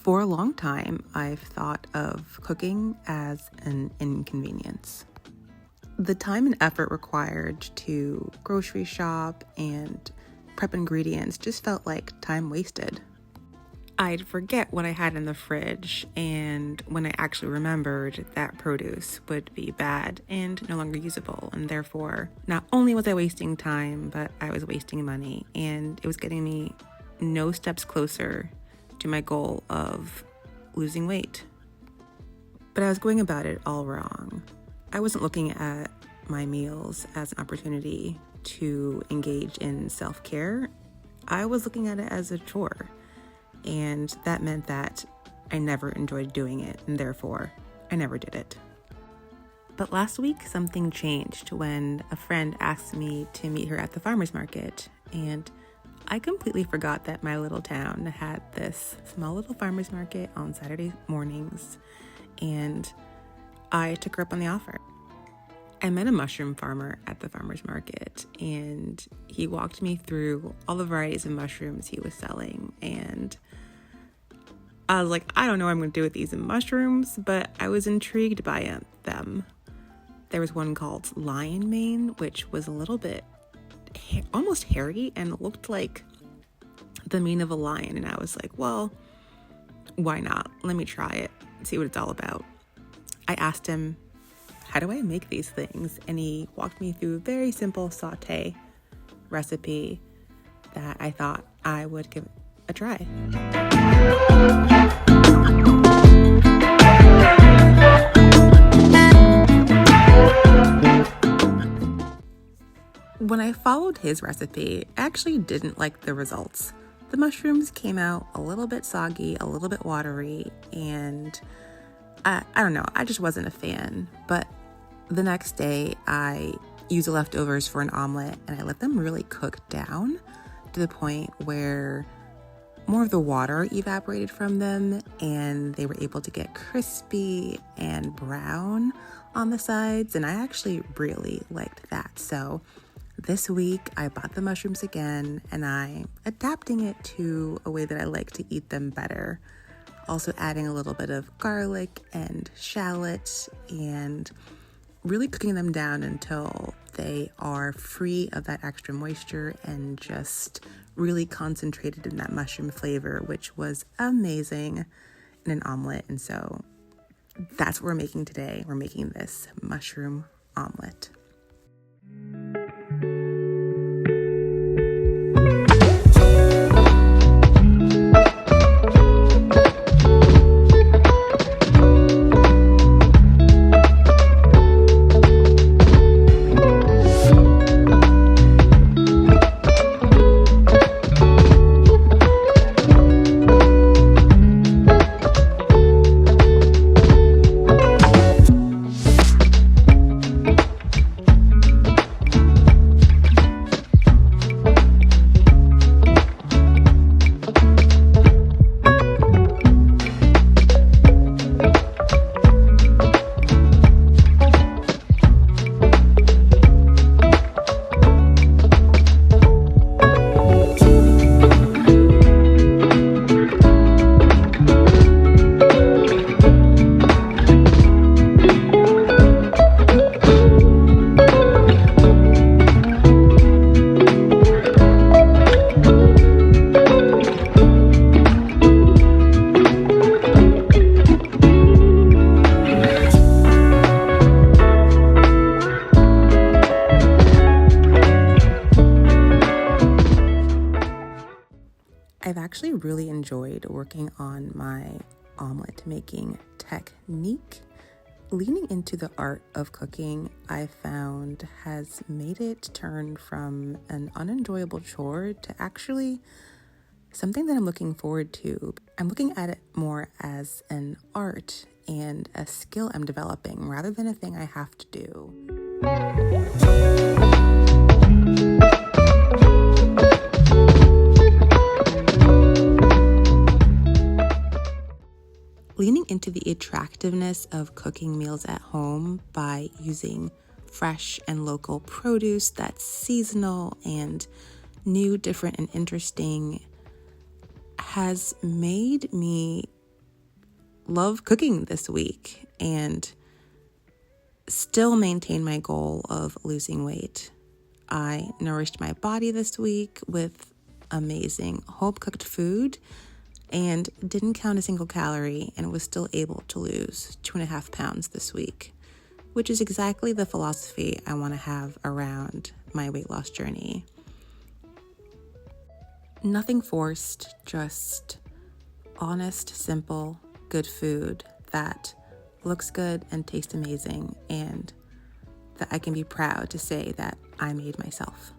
For a long time, I've thought of cooking as an inconvenience. The time and effort required to grocery shop and prep ingredients just felt like time wasted. I'd forget what I had in the fridge, and when I actually remembered, that produce would be bad and no longer usable, and therefore not only was I wasting time, but I was wasting money, and it was getting me no steps closer to my goal of losing weight. But I was going about it all wrong. I wasn't looking at my meals as an opportunity to engage in self-care. I was looking at it as a chore, and that meant that I never enjoyed doing it, and therefore I never did it. But last week, something changed when a friend asked me to meet her at the farmer's market, and I completely forgot that my little town had this small little farmer's market on Saturday mornings, and I took her up on the offer. I met a mushroom farmer at the farmer's market, and he walked me through all the varieties of mushrooms he was selling, and I was like, I don't know what I'm going to do with these mushrooms, but I was intrigued by them. There was one called lion mane, which was a little bit almost hairy and looked like the mane of a lion, and I was like, well, why not? Let me try it, see what it's all about. I asked him, how do I make these things? And he walked me through a very simple saute recipe that I thought I would give a try. When I followed his recipe, I actually didn't like the results. The mushrooms came out a little bit soggy, a little bit watery, and I don't know, I just wasn't a fan. But the next day, I used the leftovers for an omelette, and I let them really cook down to the point where more of the water evaporated from them, and they were able to get crispy and brown on the sides, and I actually really liked that. So this week, I bought the mushrooms again, and I'm adapting it to a way that I like to eat them better. Also adding a little bit of garlic and shallot, and really cooking them down until they are free of that extra moisture and just really concentrated in that mushroom flavor, which was amazing in an omelet. And so that's what we're making today. We're making this mushroom omelet. I've actually really enjoyed working on my omelet making technique. Leaning into the art of cooking, I found has made it turn from an unenjoyable chore to actually something that I'm looking forward to. I'm looking at it more as an art and a skill I'm developing rather than a thing I have to do. into the attractiveness of cooking meals at home by using fresh and local produce that's seasonal and new, different, and interesting has made me love cooking this week and still maintain my goal of losing weight. I nourished my body this week with amazing home-cooked food and didn't count a single calorie and was still able to lose 2.5 pounds this week, which is exactly the philosophy I want to have around my weight loss journey. Nothing forced, just honest, simple, good food that looks good and tastes amazing, and that I can be proud to say that I made myself.